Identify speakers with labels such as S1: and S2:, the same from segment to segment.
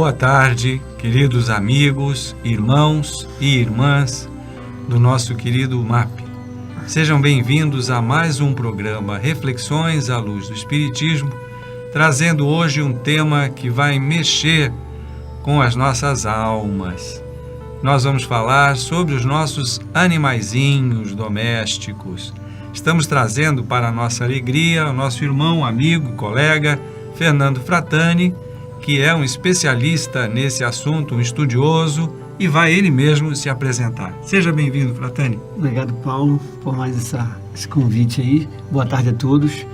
S1: boa tarde, queridos amigos, irmãos e irmãs do nosso querido MAP. Sejam bem-vindos a mais um programa Reflexões à Luz do Espiritismo, trazendo hoje um tema que vai mexer com as nossas almas. Nós vamos falar sobre os nossos animaizinhos domésticos. Estamos trazendo para a nossa alegria o nosso irmão, amigo, colega, Fernando Fratani, que é um especialista nesse assunto, um estudioso, e vai ele mesmo se apresentar. Seja bem-vindo, Fratani.
S2: Obrigado, Paulo, por mais esse convite aí. Boa tarde a todos.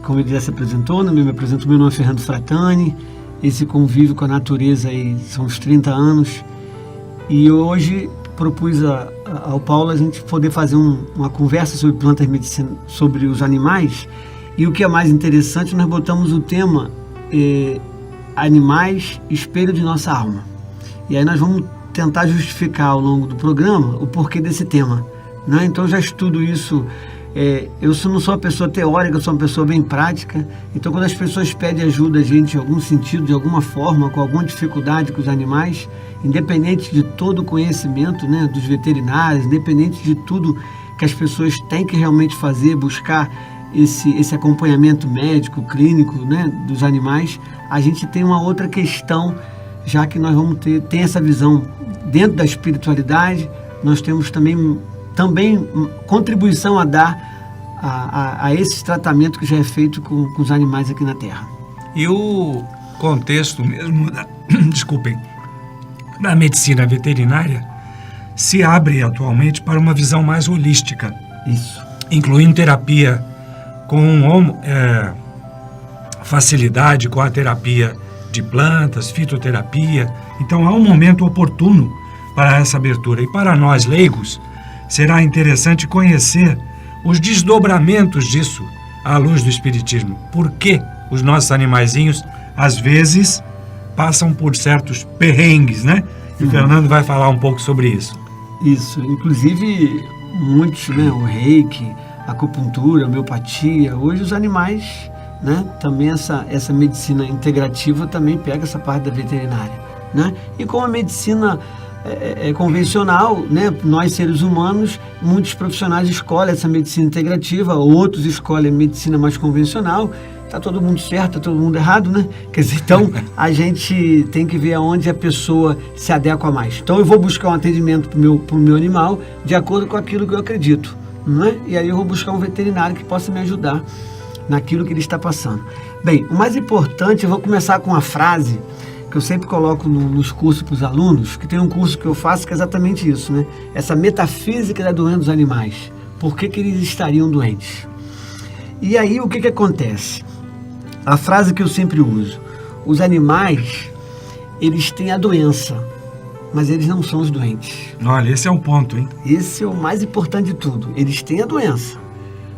S2: Como ele já se apresentou, me apresento, meu nome é Fernando Fratani. Esse convívio com a natureza aí são uns 30 anos. E hoje propus ao Paulo a gente poder fazer uma conversa sobre plantas medicinais, sobre os animais. E o que é mais interessante, nós botamos o tema animais, espelho de nossa alma. E aí nós vamos tentar justificar ao longo do programa o porquê desse tema, né? Então eu já estudo isso, eu não sou uma pessoa teórica, eu sou uma pessoa bem prática. Então quando as pessoas pedem ajuda a gente em algum sentido, de alguma forma, com alguma dificuldade com os animais, independente de todo o conhecimento, né, dos veterinários, independente de tudo que as pessoas têm que realmente fazer, buscar esse acompanhamento médico, clínico, né, dos animais, a gente tem uma outra questão, já que nós vamos ter essa visão dentro da espiritualidade. Nós temos também contribuição a dar a esse tratamento que já é feito com os animais aqui na Terra.
S1: E o contexto mesmo da medicina veterinária se abre atualmente para uma visão mais holística.
S2: Isso.
S1: Incluindo terapia com facilidade com a terapia de plantas, fitoterapia. Então há um momento oportuno para essa abertura. E para nós leigos, será interessante conhecer os desdobramentos disso à luz do Espiritismo. Por que os nossos animaizinhos, às vezes, passam por certos perrengues, né? E o Fernando vai falar um pouco sobre isso.
S2: Isso. Inclusive, muitos, né? O reiki, a acupuntura, a homeopatia. Hoje os animais, né? Também essa medicina integrativa também pega essa parte da veterinária, né? E como a medicina convencional, né? Nós seres humanos, muitos profissionais escolhem essa medicina integrativa, outros escolhem a medicina mais convencional. Tá todo mundo certo, tá todo mundo errado, né? Quer dizer, então a gente tem que ver aonde a pessoa se adequa mais. Então eu vou buscar um atendimento pro meu animal de acordo com aquilo que eu acredito, né? E aí eu vou buscar um veterinário que possa me ajudar naquilo que ele está passando. Bem, o mais importante, eu vou começar com uma frase que eu sempre coloco nos cursos para os alunos, que tem um curso que eu faço que é exatamente isso, né? Essa metafísica da doença dos animais. Por que eles estariam doentes? E aí o que acontece? A frase que eu sempre uso: os animais, eles têm a doença, mas eles não são os doentes.
S1: Olha, esse é um ponto, hein?
S2: Esse é o mais importante de tudo. Eles têm a doença,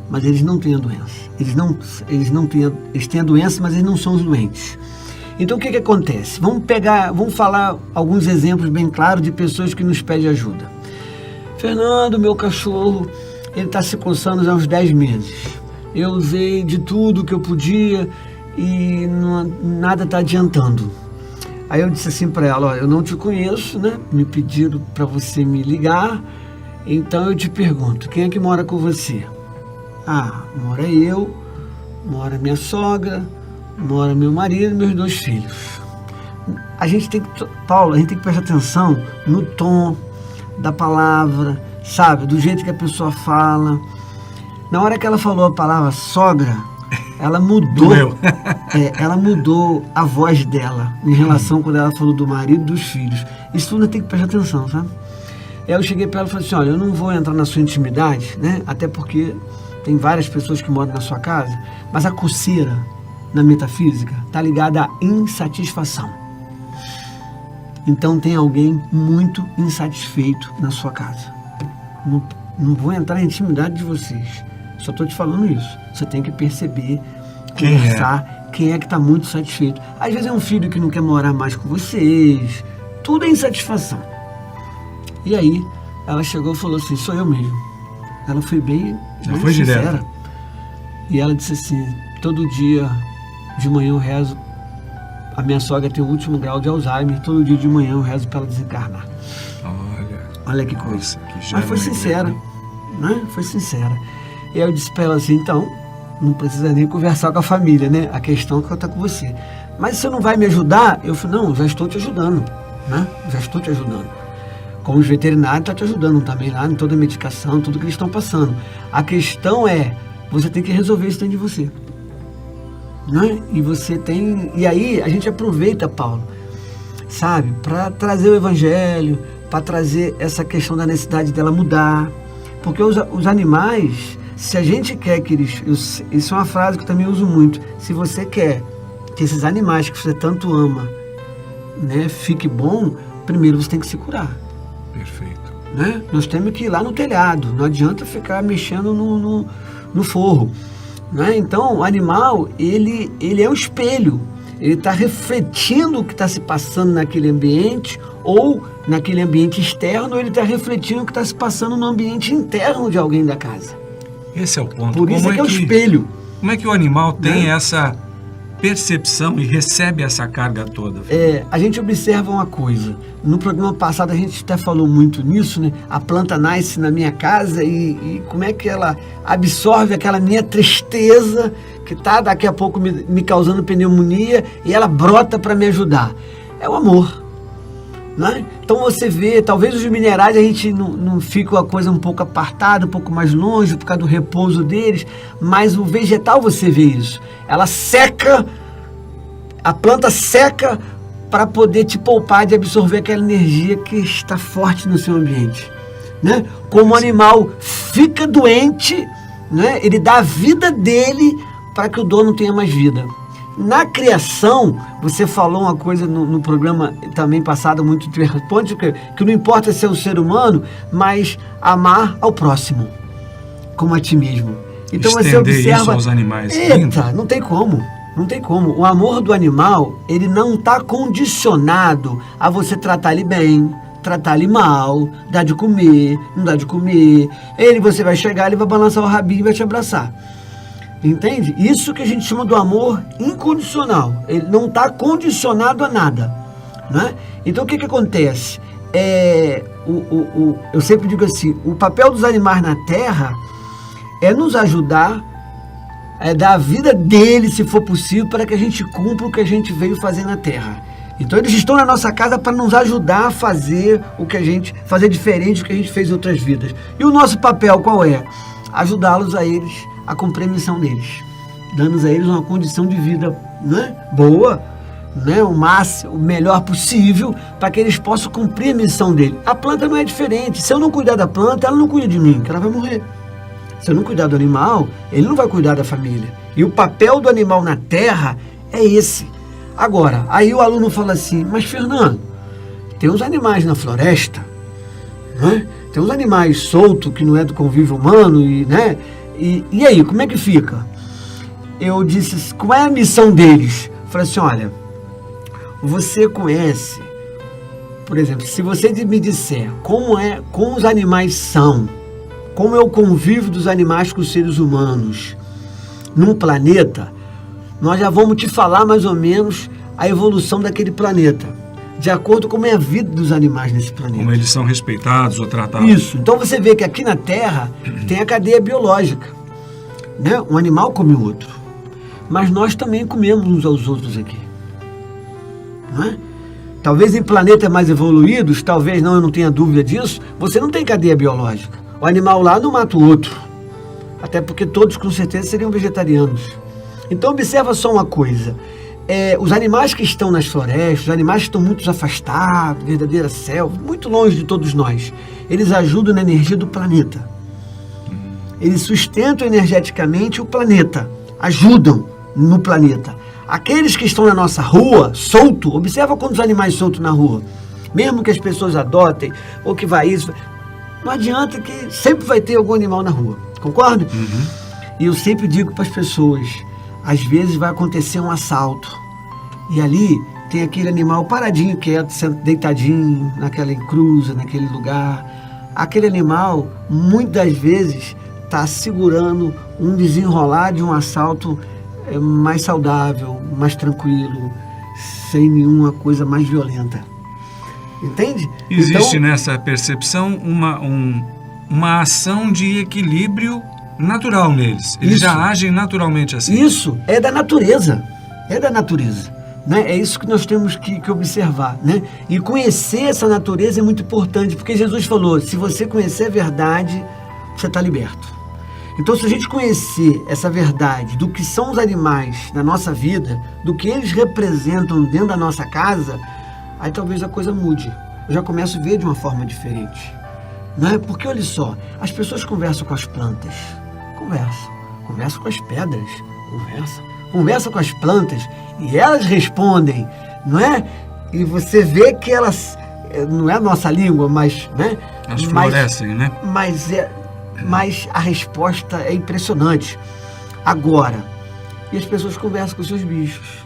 S2: mas eles não têm a doença. Eles têm a doença, mas eles não são os doentes. Então o que acontece? Vamos falar alguns exemplos bem claros de pessoas que nos pedem ajuda. Fernando, meu cachorro, ele está se coçando já há uns 10 meses. Eu usei de tudo que eu podia e nada está adiantando. Aí eu disse assim para ela: olha, eu não te conheço, né? Me pediram para você me ligar, então eu te pergunto, quem é que mora com você? Ah, mora eu, mora minha sogra, mora meu marido e meus 2 filhos. Paulo, a gente tem que prestar atenção no tom da palavra, sabe? Do jeito que a pessoa fala. Na hora que ela falou a palavra sogra, ela mudou, ela mudou a voz dela em relação quando ela falou do marido e dos filhos. Isso tudo tem que prestar atenção, sabe? Aí eu cheguei para ela e falei assim: olha, eu não vou entrar na sua intimidade, né? Até porque tem várias pessoas que moram na sua casa, mas a coceira na metafísica está ligada à insatisfação. Então tem alguém muito insatisfeito na sua casa. Não vou entrar na intimidade de vocês. Só estou te falando isso. Você tem que perceber, conversar, quem é que está muito satisfeito. Às vezes é um filho que não quer morar mais com vocês. Tudo é insatisfação. E aí, ela chegou e falou assim: sou eu mesmo. Ela foi bem sincera. Direto. E ela disse assim: todo dia de manhã eu rezo A minha sogra tem o último grau de Alzheimer, todo dia de manhã eu rezo para ela desencarnar. Olha que coisa. Mas foi sincera, né? Foi sincera. E aí eu disse para ela assim, então, não precisa nem conversar com a família, né? A questão é que eu estou com você. Mas você não vai me ajudar? Eu falei, não, já estou te ajudando, né? Já estou te ajudando. Como os veterinários estão te ajudando também lá em toda a medicação, tudo que eles estão passando. A questão é, você tem que resolver isso dentro de você. Né? E você tem... E aí a gente aproveita, Paulo, sabe? Para trazer o evangelho, para trazer essa questão da necessidade dela mudar. Porque os animais, se a gente quer que eles... Isso é uma frase que eu também uso muito. Se você quer que esses animais que você tanto ama, né, fique bom, primeiro você tem que se curar.
S1: Perfeito.
S2: Né? Nós temos que ir lá no telhado. Não adianta ficar mexendo no forro. Né? Então, o animal, ele é um espelho. Ele está refletindo o que está se passando naquele ambiente, ou naquele ambiente externo, ou ele está refletindo o que está se passando no ambiente interno de alguém da casa.
S1: Esse é o ponto.
S2: Por isso é o espelho.
S1: Como é que o animal tem essa percepção e recebe essa carga toda?
S2: A gente observa uma coisa. No programa passado a gente até falou muito nisso, né? A planta nasce na minha casa e como é que ela absorve aquela minha tristeza que está daqui a pouco me causando pneumonia e ela brota para me ajudar. É o amor. Né? Então você vê, talvez os minerais a gente não fica uma coisa um pouco apartada, um pouco mais longe por causa do repouso deles, mas o vegetal você vê isso. Ela seca, a planta seca para poder te poupar de absorver aquela energia que está forte no seu ambiente. Né? Como o animal fica doente, né? Ele dá a vida dele para que o dono tenha mais vida. Na criação, você falou uma coisa no programa também passado muito interessante, que não importa se é o ser humano, mas amar ao próximo, como a ti mesmo. Então
S1: estender
S2: você observa
S1: isso aos animais.
S2: Eita, não tem como. Não tem como. O amor do animal, ele não está condicionado a você tratar ele bem, tratar ele mal, dar de comer, não dar de comer. Você vai chegar, ele vai balançar o rabinho e vai te abraçar. Entende? Isso que a gente chama do amor incondicional. Ele não está condicionado a nada. Né? Então o que acontece? Eu sempre digo assim, o papel dos animais na Terra é nos ajudar, dar a vida deles, se for possível, para que a gente cumpra o que a gente veio fazer na Terra. Então eles estão na nossa casa para nos ajudar a fazer fazer diferente do que a gente fez em outras vidas. E o nosso papel qual é? Ajudá-los a eles a cumprir a missão deles, dando a eles uma condição de vida, né, boa, né, o melhor possível, para que eles possam cumprir a missão dele. A planta não é diferente. Se eu não cuidar da planta, ela não cuida de mim, que ela vai morrer. Se eu não cuidar do animal, ele não vai cuidar da família. E o papel do animal na Terra é esse. Agora, aí o aluno fala assim, mas Fernando, tem uns animais na floresta, né? Tem uns animais soltos que não é do convívio humano, né? E aí, como é que fica? Eu disse, qual é a missão deles? Eu falei assim, olha, você conhece, por exemplo, se você me disser como os animais são, como é o convívio dos animais com os seres humanos num planeta, nós já vamos te falar mais ou menos a evolução daquele planeta, de acordo com como é a vida dos animais nesse planeta.
S1: Como eles são respeitados ou tratados.
S2: Isso. Então você vê que aqui na Terra tem a cadeia biológica. Né? Um animal come o outro. Mas nós também comemos uns aos outros aqui. Não é? Talvez em planetas mais evoluídos, talvez não, eu não tenha dúvida disso, você não tem cadeia biológica. O animal lá não mata o outro. Até porque todos com certeza seriam vegetarianos. Então observa só uma coisa. Os animais que estão nas florestas, os animais que estão muito afastados, verdadeira selva, muito longe de todos nós, eles ajudam na energia do planeta. Eles sustentam energeticamente o planeta, ajudam no planeta. Aqueles que estão na nossa rua, solto, observa quantos animais soltos na rua. Mesmo que as pessoas adotem, ou que vai isso, não adianta que sempre vai ter algum animal na rua. Concorda?
S1: Uhum.
S2: E eu sempre digo para as pessoas, às vezes vai acontecer um assalto. E ali tem aquele animal paradinho, quieto, deitadinho, naquela encruza, naquele lugar. Aquele animal, muitas vezes, está segurando um desenrolar de um assalto mais saudável, mais tranquilo, sem nenhuma coisa mais violenta. Entende?
S1: Existe
S2: Então,
S1: nessa percepção uma ação de equilíbrio natural neles. Eles
S2: Isso.
S1: já agem naturalmente assim.
S2: isso é da natureza. É da natureza. Né? É isso que nós temos que observar. Né? E conhecer essa natureza é muito importante, porque Jesus falou, se você conhecer a verdade, você está liberto. Então, se a gente conhecer essa verdade do que são os animais na nossa vida, do que eles representam dentro da nossa casa, aí talvez a coisa mude. Eu já começo a ver de uma forma diferente. Não é? Porque, olha só, as pessoas conversam com as plantas, conversam com as pedras, conversam com as plantas e elas respondem, não é? E você vê que elas, não é a nossa língua, mas, né?
S1: Elas florescem, né?
S2: Mas a resposta é impressionante. Agora, e as pessoas conversam com os seus bichos.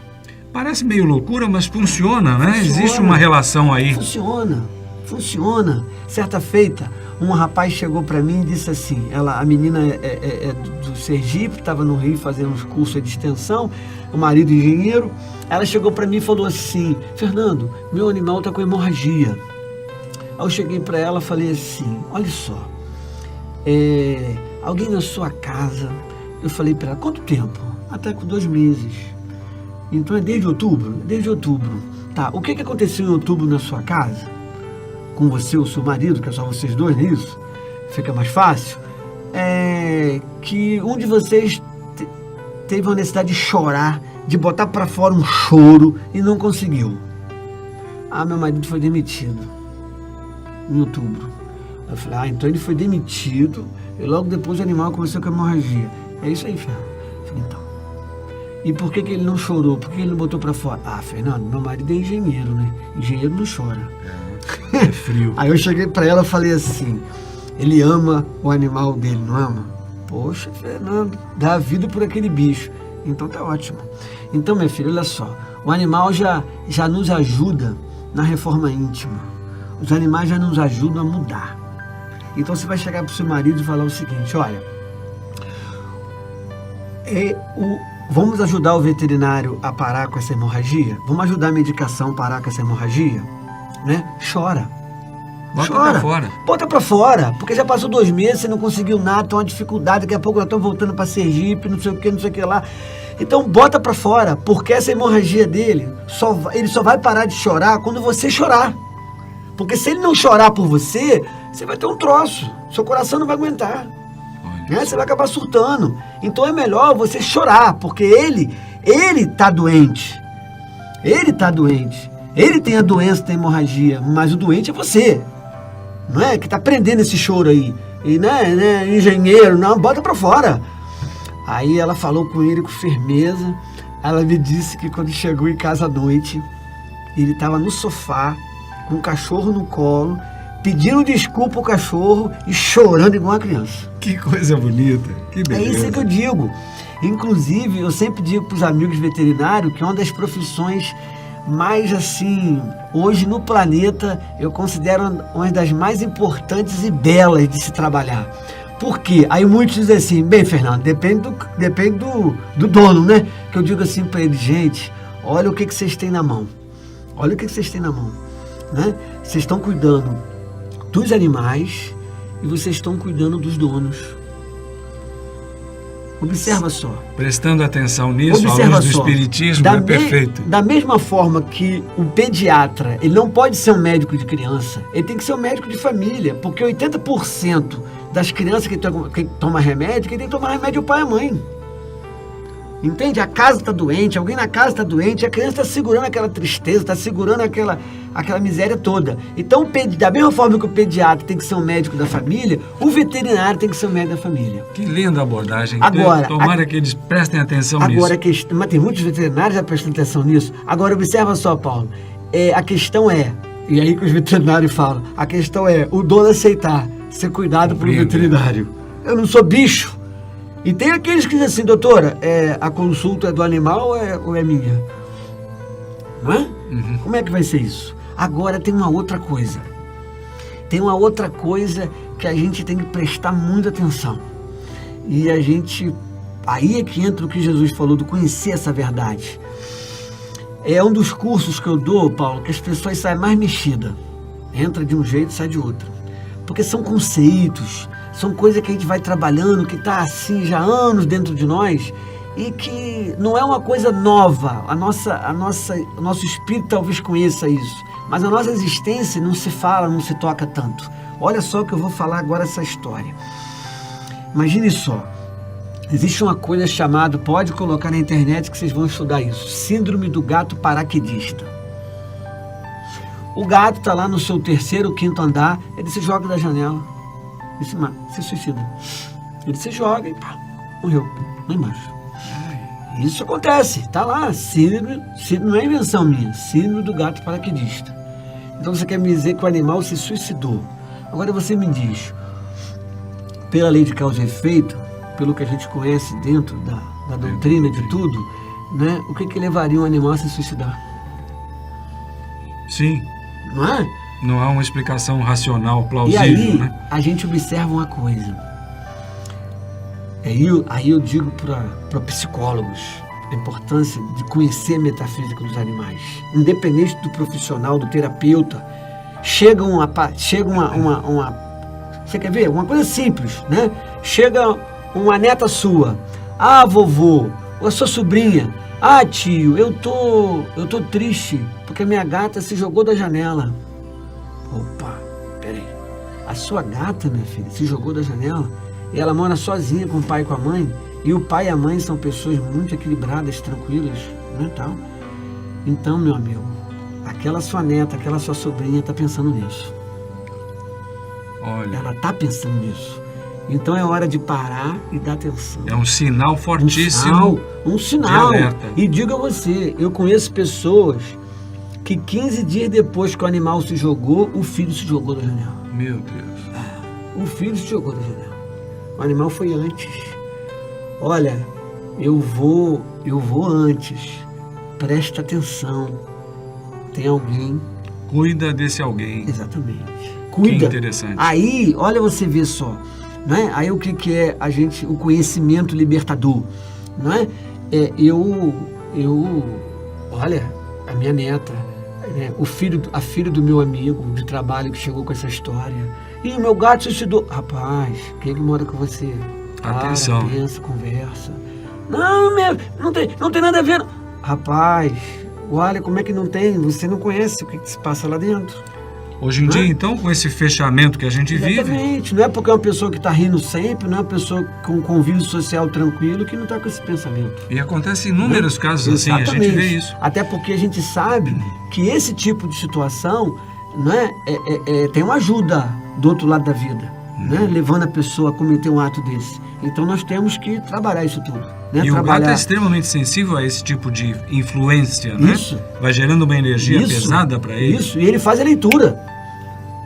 S1: Parece meio loucura, mas funciona, né?
S2: Funciona.
S1: Existe uma relação aí.
S2: Funciona. Certa feita, um rapaz chegou para mim e disse assim, a menina é do Sergipe, estava no Rio fazendo uns cursos de extensão, o marido engenheiro, ela chegou para mim e falou assim, Fernando, meu animal está com hemorragia. Aí eu cheguei para ela e falei assim, olha só, alguém na sua casa, eu falei para ela, quanto tempo? Até com 2 meses. Então é desde outubro? Desde outubro. Tá, o que aconteceu em outubro na sua casa? Com você, o seu marido, que é só vocês dois, não é isso? Fica mais fácil. Que um de vocês teve a necessidade de chorar, de botar para fora um choro e não conseguiu. Meu marido foi demitido em outubro. Eu falei, então ele foi demitido e logo depois o animal começou com a hemorragia. É isso aí, Fernando. Eu falei, então. E por que ele não chorou? Por que ele não botou para fora? Fernando, meu marido é engenheiro, né? Engenheiro não chora.
S1: É frio.
S2: Aí eu cheguei para ela e falei assim, ele ama o animal dele, não ama? Poxa, Fernando, dá vida por aquele bicho. Então tá ótimo. Então, minha filha, olha só, o animal já nos ajuda na reforma íntima. Os animais já nos ajudam a mudar. Então você vai chegar para o seu marido e falar o seguinte, olha, vamos ajudar o veterinário a parar com essa hemorragia? Vamos ajudar a medicação a parar com essa hemorragia? Né? Chora.
S1: Bota pra fora.
S2: Bota pra fora, porque já passou 2 meses, você não conseguiu nada, tem uma dificuldade, daqui a pouco nós estamos voltando para Sergipe, não sei o que lá. Então bota pra fora, porque essa hemorragia dele, ele só vai parar de chorar quando você chorar. Porque se ele não chorar por você, você vai ter um troço, seu coração não vai aguentar. Né? Você vai acabar surtando. Então é melhor você chorar, porque ele tá doente. Ele tá doente. Ele tem a doença, tem a hemorragia, mas o doente é você. Não é? Que tá prendendo esse choro aí. E né, engenheiro, não, bota pra fora. Aí ela falou com ele com firmeza. Ela me disse que quando chegou em casa à noite, ele estava no sofá, com o cachorro no colo, pedindo desculpa ao cachorro e chorando igual uma criança.
S1: Que coisa bonita, que beleza.
S2: É isso que eu digo. Inclusive, eu sempre digo para os amigos veterinários que é uma das profissões mais, assim, hoje no planeta, eu considero uma das mais importantes e belas de se trabalhar. Por quê? Aí muitos dizem assim, bem, Fernando, depende do dono, né? Que eu digo assim para eles, gente, olha o que vocês têm na mão. Olha o que vocês têm na mão. Né? Vocês estão cuidando dos animais e vocês estão cuidando dos donos. Observa só.
S1: Prestando atenção nisso, a luz do espiritismo é perfeito.
S2: Da mesma forma que o pediatra, ele não pode ser um médico de criança, ele tem que ser um médico de família, porque 80% das crianças que tomam remédio, quem tem que tomar remédio é o pai e a mãe. Entende? A casa está doente, alguém na casa está doente, a criança está segurando aquela tristeza, está segurando aquela miséria toda. Então, da mesma forma que o pediatra tem que ser um médico da família, o veterinário tem que ser um médico da família.
S1: Que linda abordagem.
S2: Agora,
S1: tomara que eles prestem atenção nisso.
S2: Agora, mas tem muitos veterinários já prestando atenção nisso. Agora, observa só, Paulo. A questão e aí que os veterinários falam, a questão é o dono aceitar ser cuidado pelo veterinário. Eu não sou bicho. E tem aqueles que dizem assim, doutora, a consulta é do animal ou é minha? Não é?
S1: Uhum.
S2: Como é que vai ser isso? Agora tem uma outra coisa. Tem uma outra coisa que a gente tem que prestar muita atenção. E aí é que entra o que Jesus falou, do conhecer essa verdade. É um dos cursos que eu dou, Paulo, que as pessoas saem mais mexidas. Entra de um jeito e sai de outro. Porque são conceitos, são coisas que a gente vai trabalhando, que está assim já há anos dentro de nós, e que não é uma coisa nova. O nosso espírito talvez conheça isso, mas a nossa existência não se fala, não se toca tanto. Olha só o que eu vou falar agora, essa história. Imagine só, existe uma coisa chamada, pode colocar na internet que vocês vão estudar isso, síndrome do gato paraquedista. O gato está lá no seu 3º, 5º andar, ele se joga da janela, ele se suicida. Ele se joga e pá, morreu, lá embaixo. Isso acontece, está lá, síndrome, não é invenção minha, síndrome do gato paraquedista. Então você quer me dizer que o animal se suicidou. Agora você me diz, pela lei de causa e efeito, pelo que a gente conhece dentro da doutrina de tudo, né, o que levaria um animal a se suicidar?
S1: Sim.
S2: Não é?
S1: Não há uma explicação racional, plausível,
S2: e aí,
S1: né?
S2: A gente observa uma coisa. Aí eu digo para psicólogos a importância de conhecer a metafísica dos animais. Independente do profissional, do terapeuta, chega uma você quer ver? Uma coisa simples, né? Chega uma neta sua, vovô, ou a sua sobrinha, tio, eu tô triste, porque a minha gata se jogou da janela. Opa, peraí. A sua gata, minha filha, se jogou da janela e ela mora sozinha com o pai e com a mãe, e o pai e a mãe são pessoas muito equilibradas, tranquilas, né, tal. Então, meu amigo, aquela sua neta, aquela sua sobrinha está pensando nisso.
S1: Olha.
S2: Ela está pensando nisso. Então é hora de parar e dar atenção.
S1: É um sinal fortíssimo.
S2: Um sinal.
S1: De alerta.
S2: E digo a você, eu conheço pessoas que 15 dias depois que o animal se jogou, o filho se jogou da janela.
S1: Meu Deus.
S2: O filho se jogou da janela. O animal foi antes. Olha, eu vou antes. Presta atenção. Tem alguém.
S1: Cuida desse alguém.
S2: Exatamente. Cuida.
S1: Que interessante.
S2: Aí, olha você ver só. Né? Aí o que é o conhecimento libertador, não é? Olha, a minha neta, né? A filha do meu amigo de trabalho que chegou com essa história, e o meu gato suicidou. Rapaz, quem é que mora com você?
S1: Atenção.
S2: Pensa, conversa. Não tem nada a ver. Rapaz, olha como é que não tem, você não conhece o que se passa lá dentro.
S1: Hoje em dia, então, com esse fechamento que a gente vive...
S2: Exatamente. Não é porque é uma pessoa que está rindo sempre, não é uma pessoa com convívio social tranquilo que não está com esse pensamento.
S1: E acontece inúmeros casos assim, a gente vê isso.
S2: Até porque a gente sabe que esse tipo de situação, né, tem uma ajuda do outro lado da vida, né, levando a pessoa a cometer um ato desse. Então nós temos que trabalhar isso tudo. Né,
S1: e o gato é extremamente sensível a esse tipo de influência, né?
S2: Isso.
S1: Vai gerando uma energia pesada para ele.
S2: Isso, e ele faz a leitura.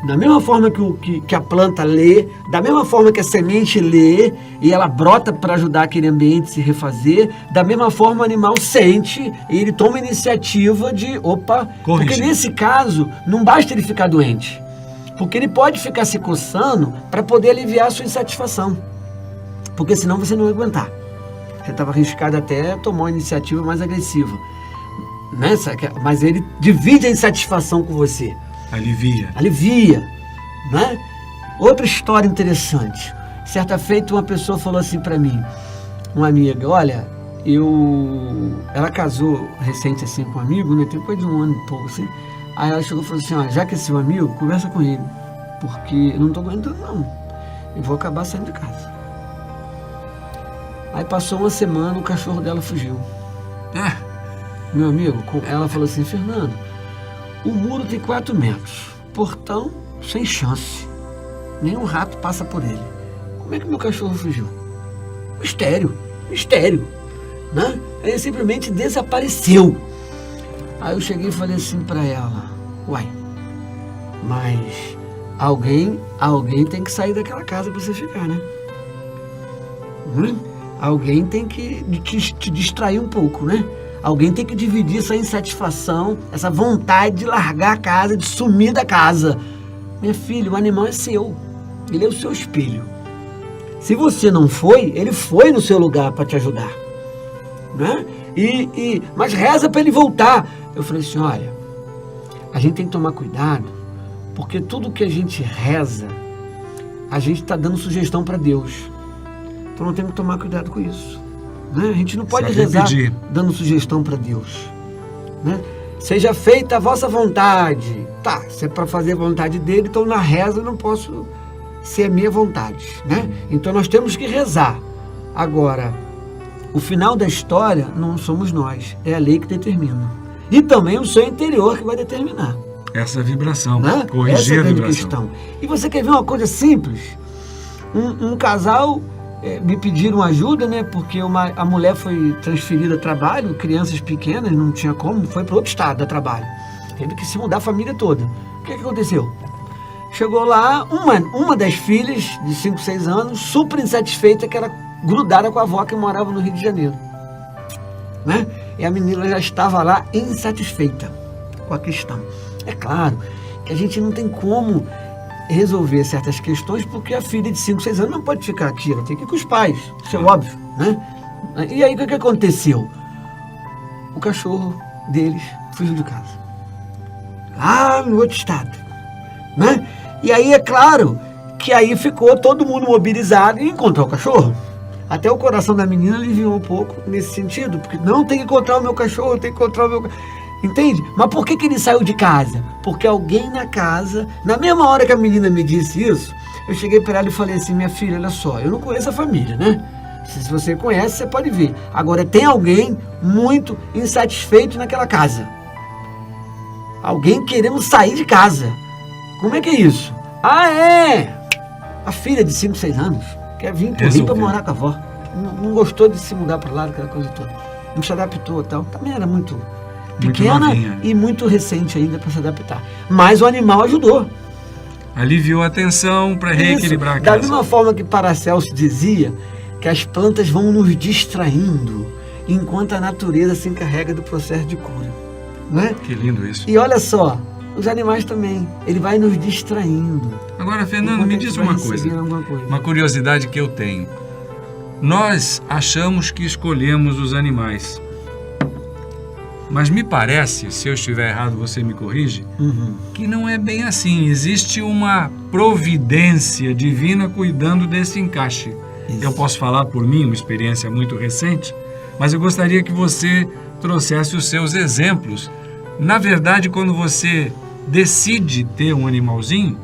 S2: Da mesma forma que a planta lê, da mesma forma que a semente lê e ela brota para ajudar aquele ambiente a se refazer, da mesma forma o animal sente e ele toma a iniciativa de,
S1: corrigir.
S2: Porque nesse caso não basta ele ficar doente, porque ele pode ficar se coçando para poder aliviar a sua insatisfação, porque senão você não ia aguentar. Você estava arriscado até a tomar uma iniciativa mais agressiva, né? Mas ele divide a insatisfação com você. Alivia, né? Outra história interessante. Certa feita uma pessoa falou assim para mim, uma amiga, olha, ela casou recente assim com um amigo, né? Tem coisa de um ano e pouco assim. Aí ela chegou e falou assim, olha, já que é seu amigo, conversa com ele, porque eu não tô aguentando não, eu vou acabar saindo de casa. Aí passou uma semana, o cachorro dela fugiu. Meu amigo, ela falou assim, Fernando, o muro tem 4 metros, portão sem chance, nenhum rato passa por ele. Como é que meu cachorro fugiu? Mistério, né? Ele simplesmente desapareceu. Aí eu cheguei e falei assim para ela, uai, mas alguém tem que sair daquela casa para você ficar, né? Alguém tem que te distrair um pouco, né? Alguém tem que dividir essa insatisfação, essa vontade de largar a casa, de sumir da casa. Minha filha, o animal é seu. Ele é o seu espelho. Se você não foi, ele foi no seu lugar para te ajudar, né? Mas reza para ele voltar. Eu falei assim, olha, a gente tem que tomar cuidado, porque tudo que a gente reza, a gente está dando sugestão para Deus. Então nós temos que tomar cuidado com isso. Né? A gente não pode rezar dando sugestão para Deus. Né? Seja feita a vossa vontade. Tá, se é para fazer a vontade dele, então na reza eu não posso ser a minha vontade. Né? Então nós temos que rezar. Agora, o final da história não somos nós, é a lei que determina. E também o seu interior que vai determinar.
S1: Essa vibração,
S2: né?
S1: Corrigir
S2: essa é a grande
S1: vibração.
S2: Questão. E você quer ver uma coisa simples? Um casal me pediram ajuda, né? Porque a mulher foi transferida a trabalho, crianças pequenas, não tinha como, foi para outro estado a trabalho. Teve que se mudar a família toda. O que aconteceu? Chegou lá, uma das filhas, de 5, 6 anos, super insatisfeita, que era grudada com a avó que morava no Rio de Janeiro. Né? E a menina já estava lá insatisfeita com a questão. É claro que a gente não tem como resolver certas questões, porque a filha de 5, 6 anos não pode ficar aqui, ela tem que ir com os pais, isso é óbvio, né? E aí o que aconteceu? O cachorro deles fugiu de casa, lá no outro estado, né? E aí é claro que aí ficou todo mundo mobilizado em encontrar o cachorro. Até o coração da menina aliviou um pouco nesse sentido, porque não, tem que encontrar o meu cachorro, tem que encontrar o meu cachorro. Entende? Mas por que ele saiu de casa? Porque alguém na casa, na mesma hora que a menina me disse isso, eu cheguei para ela e falei assim, minha filha, olha só, eu não conheço a família, né? Se você conhece, você pode ver. Agora, tem alguém muito insatisfeito naquela casa. Alguém querendo sair de casa. Como é que é isso? Ah, é! A filha de 5, 6 anos quer vir pro Rio para morar com a avó. Não gostou de se mudar para lá, aquela coisa toda. Não se adaptou e tal. Também era muito pequena e muito recente ainda para se adaptar. Mas o animal ajudou.
S1: Aliviou a tensão para reequilibrar a casa.
S2: Da mesma forma que Paracelso dizia que as plantas vão nos distraindo enquanto a natureza se encarrega do processo de cura. Não é?
S1: Que lindo isso.
S2: E olha só, os animais também, ele vai nos distraindo.
S1: Agora, Fernando, me diz uma coisa, uma curiosidade que eu tenho. Nós achamos que escolhemos os animais. Mas me parece, se eu estiver errado, você me corrige, que não é bem assim. Existe uma providência divina cuidando desse encaixe. Isso. Eu posso falar por mim, uma experiência muito recente, mas eu gostaria que você trouxesse os seus exemplos. Na verdade, quando você decide ter um animalzinho,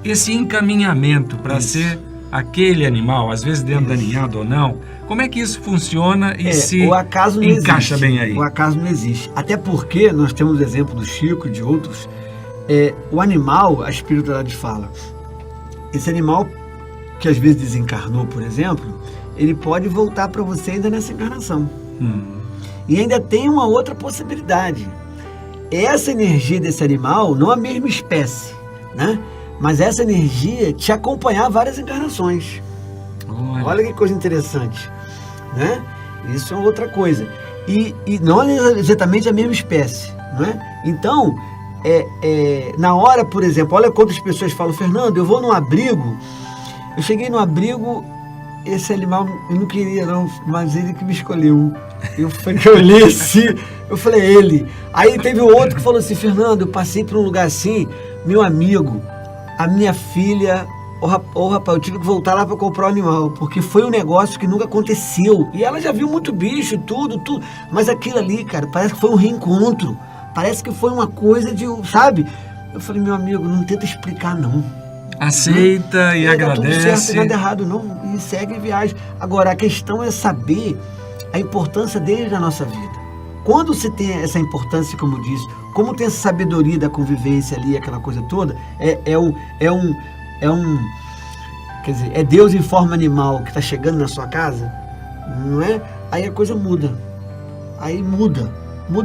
S1: esse encaminhamento para ser aquele animal, às vezes dentro da ninhada ou não, como é que isso funciona e se
S2: o acaso não
S1: encaixa
S2: existe.
S1: Bem aí?
S2: O acaso não existe. Até porque, nós temos o exemplo do Chico e de outros, o animal, a espiritualidade fala, esse animal que às vezes desencarnou, por exemplo, ele pode voltar para você ainda nessa encarnação. E ainda tem uma outra possibilidade. Essa energia desse animal, não a mesma espécie, né? Mas essa energia te acompanhar várias encarnações. Olha que coisa interessante, né? Isso é outra coisa. E não é exatamente a mesma espécie, não é? Então, na hora, por exemplo, olha quantas pessoas falam, Fernando, eu vou num abrigo, eu cheguei no abrigo, esse animal eu não queria não, mas ele que me escolheu. Eu olhei assim, eu falei, ele. Aí teve o outro que falou assim, Fernando, eu passei por um lugar assim, meu amigo, a minha filha, rapaz, eu tive que voltar lá para comprar o animal, porque foi um negócio que nunca aconteceu. E ela já viu muito bicho, tudo, mas aquilo ali, cara, parece que foi um reencontro, parece que foi uma coisa de, sabe? Eu falei, meu amigo, não tenta explicar não.
S1: Aceita e agradece.
S2: Tá tudo certo, nada errado não, e segue a viagem. Agora, a questão é saber a importância deles na nossa vida. Quando você tem essa importância, como disse, como tem essa sabedoria da convivência ali, aquela coisa toda, quer dizer, é Deus em forma animal que está chegando na sua casa, não é? Aí a coisa muda. Aí muda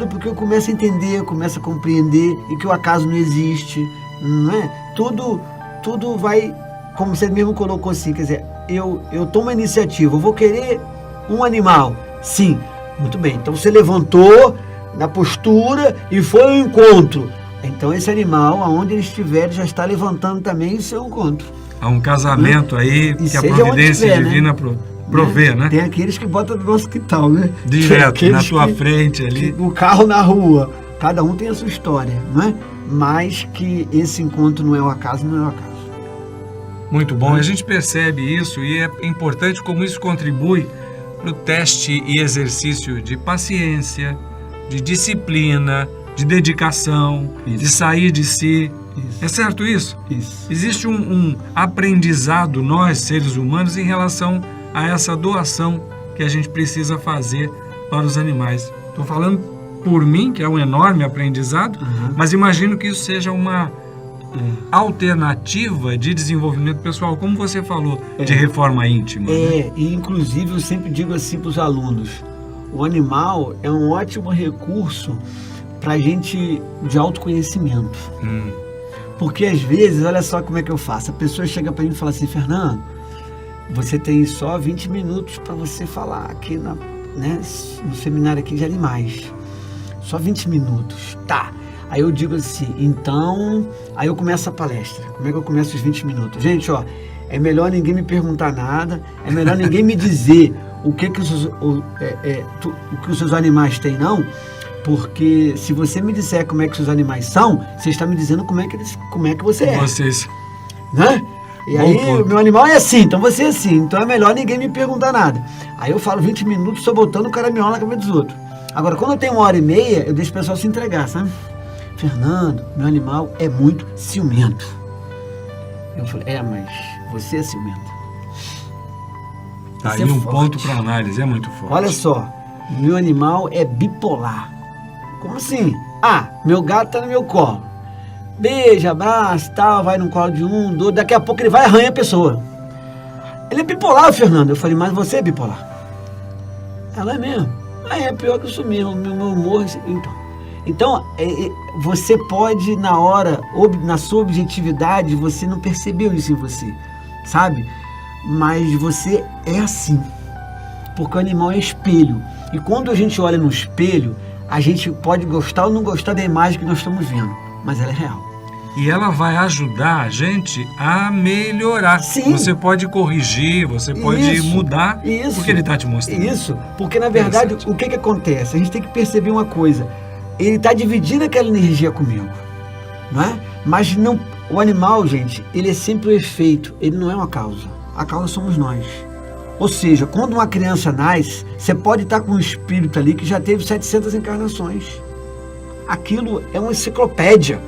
S2: porque eu começo a entender, eu começo a compreender e que o acaso não existe, não é? Tudo vai, como você mesmo colocou assim, quer dizer, eu tomo a iniciativa, eu vou querer um animal, sim, muito bem, então você levantou na postura e foi ao encontro, então esse animal, aonde ele estiver, já está levantando também o seu encontro.
S1: Há um casamento aí,
S2: e
S1: que a providência
S2: tiver,
S1: divina
S2: né?
S1: Prover, né?
S2: Tem aqueles que botam no nosso quintal, né?
S1: Direto, na tua frente ali.
S2: O carro na rua. Cada um tem a sua história, não é? Mas que esse encontro não é um acaso, não é um acaso.
S1: Muito bom. A gente percebe isso e é importante como isso contribui para o teste e exercício de paciência, de disciplina, de dedicação, de sair de si.
S2: Isso.
S1: É certo isso?
S2: Isso.
S1: Existe um aprendizado, nós, seres humanos, em relação a essa doação que a gente precisa fazer para os animais. Estou falando por mim, que é um enorme aprendizado, mas imagino que isso seja uma alternativa de desenvolvimento pessoal, como você falou, de reforma íntima. Né?
S2: E inclusive eu sempre digo assim para os alunos, o animal é um ótimo recurso para a gente de autoconhecimento. Porque às vezes, olha só como é que eu faço, a pessoa chega para mim e fala assim, Fernando, você tem só 20 minutos para você falar aqui no seminário aqui de animais. Só 20 minutos. Tá. Aí eu digo assim, então... Aí eu começo a palestra. Como é que eu começo os 20 minutos? Gente, ó, é melhor ninguém me perguntar nada, é melhor ninguém me dizer o que os seus animais têm, não. Porque se você me disser como é que os seus animais são, você está me dizendo como é que você é.
S1: Vocês.
S2: Né? E aí, o meu animal é assim, então você é assim. Então é melhor ninguém me perguntar nada. Aí eu falo 20 minutos, estou botando o caraminhola na cabeça dos outros. Agora, quando eu tenho 1h30, eu deixo o pessoal se entregar, sabe? Fernando, meu animal é muito ciumento. Eu falei, mas você é ciumento.
S1: Tá aí um ponto para análise, é muito forte.
S2: Olha só, meu animal é bipolar. Como assim? Meu gato tá no meu colo. Beija, abraça, tal, vai no colo de um, do outro, daqui a pouco ele vai e arranha a pessoa. Ele é bipolar, Fernando. Eu falei, mas você é bipolar? Ela é mesmo. É pior que isso mesmo, meu humor. Então, você pode, na sua objetividade, você não percebeu isso em você, sabe? Mas você é assim, porque o animal é espelho. E quando a gente olha no espelho, a gente pode gostar ou não gostar da imagem que nós estamos vendo, mas ela é real.
S1: E ela vai ajudar a gente a melhorar.
S2: Sim.
S1: Você pode corrigir, você pode mudar o que ele está te mostrando.
S2: Isso, porque na verdade, o que acontece? A gente tem que perceber uma coisa. Ele está dividindo aquela energia comigo, não é? Mas não, o animal, gente, ele é sempre o efeito, ele não é uma causa. A causa somos nós. Ou seja, quando uma criança nasce, você pode estar com um espírito ali que já teve 700 encarnações. Aquilo é uma enciclopédia.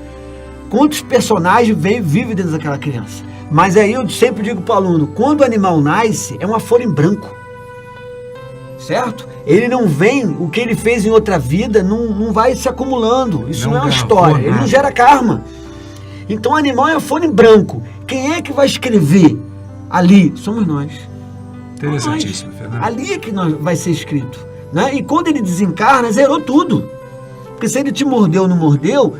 S2: Quantos personagens vivem dentro daquela criança? Mas aí eu sempre digo para o aluno, quando o animal nasce, é uma folha em branco. Certo? Ele não vem, o que ele fez em outra vida, não vai se acumulando. Isso não é uma história, ele não gera karma. Então o animal é a folha em branco. Quem é que vai escrever ali? Somos nós.
S1: Interessantíssimo, Fernando.
S2: Ali é que vai ser escrito. Né? E quando ele desencarna, zerou tudo. Porque se ele te mordeu ou não mordeu,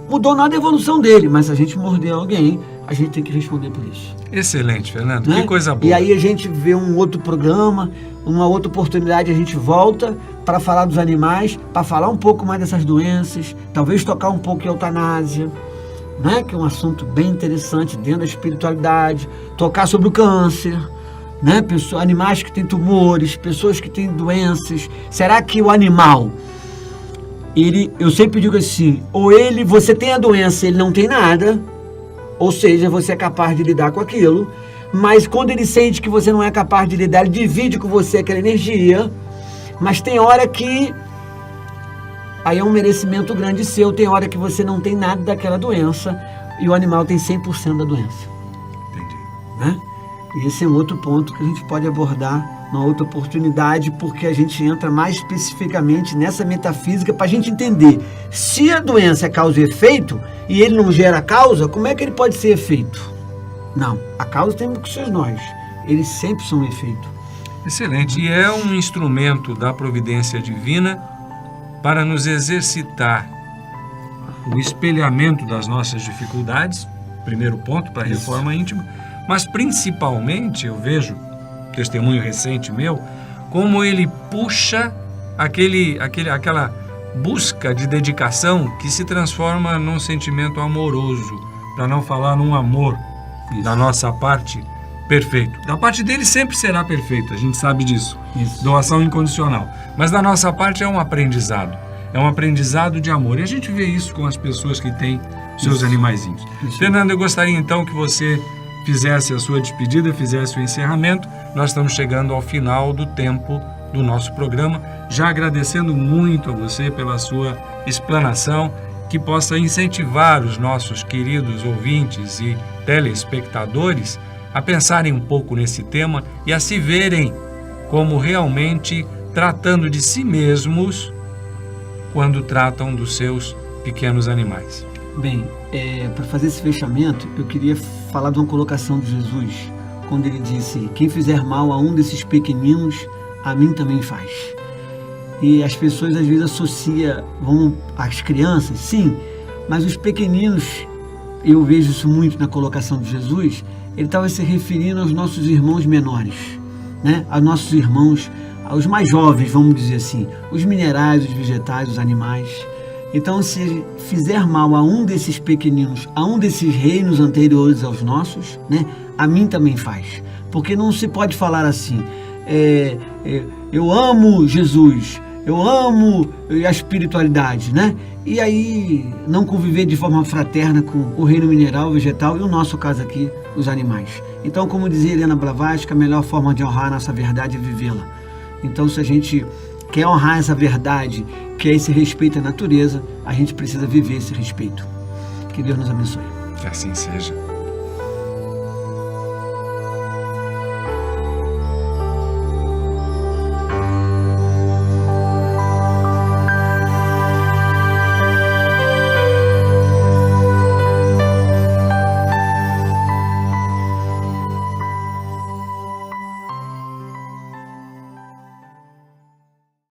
S2: mudou nada a evolução dele. Mas se a gente mordeu alguém, a gente tem que responder por isso.
S1: Excelente, Fernando.
S2: Né?
S1: Que coisa boa.
S2: E aí a gente vê um outro programa, uma outra oportunidade, a gente volta para falar dos animais, para falar um pouco mais dessas doenças, talvez tocar um pouco em eutanásia, né? Que é um assunto bem interessante dentro da espiritualidade, tocar sobre o câncer, né? Animais que têm tumores, pessoas que têm doenças. Será que o animal, eu sempre digo assim, você tem a doença, ele não tem nada, ou seja, você é capaz de lidar com aquilo, mas quando ele sente que você não é capaz de lidar, ele divide com você aquela energia, mas tem hora que aí é um merecimento grande seu, tem hora que você não tem nada daquela doença e o animal tem 100% da doença.
S1: Entendi.
S2: Né? E esse é um outro ponto que a gente pode abordar numa outra oportunidade, porque a gente entra mais especificamente nessa metafísica para a gente entender se a doença é causa e efeito e ele não gera causa, como é que ele pode ser efeito? Não, a causa temos que ser nós, eles sempre são efeito.
S1: Excelente, e é um instrumento da providência divina para nos exercitar o espelhamento das nossas dificuldades, primeiro ponto para a reforma íntima, mas principalmente eu vejo, testemunho recente meu, como ele puxa aquela busca de dedicação que se transforma num sentimento amoroso, para não falar num amor da nossa parte perfeito. Da parte dele sempre será perfeito, a gente sabe disso.
S2: Isso.
S1: Doação incondicional. Mas da nossa parte é um aprendizado. É um aprendizado de amor. E a gente vê isso com as pessoas que têm seus animaizinhos.
S2: Isso.
S1: Fernando, eu gostaria então que você fizesse a sua despedida, fizesse o encerramento. Nós estamos chegando ao final do tempo do nosso programa, já agradecendo muito a você pela sua explanação, que possa incentivar os nossos queridos ouvintes e telespectadores a pensarem um pouco nesse tema e a se verem como realmente tratando de si mesmos quando tratam dos seus pequenos animais.
S2: Bem, para fazer esse fechamento, eu queria falar de uma colocação de Jesus, quando ele disse: quem fizer mal a um desses pequeninos, a mim também faz. E as pessoas às vezes associam as crianças, sim, mas os pequeninos, eu vejo isso muito na colocação de Jesus, ele estava se referindo aos nossos irmãos menores, né? Aos nossos irmãos, aos mais jovens, vamos dizer assim, os minerais, os vegetais, os animais. Então, se fizer mal a um desses pequeninos, a um desses reinos anteriores aos nossos, né, a mim também faz. Porque não se pode falar assim, eu amo Jesus, eu amo a espiritualidade, né? E aí não conviver de forma fraterna com o reino mineral, vegetal e o nosso caso aqui, os animais. Então, como dizia Helena Blavatsky, a melhor forma de honrar a nossa verdade é vivê-la. Então, se a gente quer honrar essa verdade, quer esse respeito à natureza, a gente precisa viver esse respeito. Que Deus nos abençoe.
S1: Que assim seja.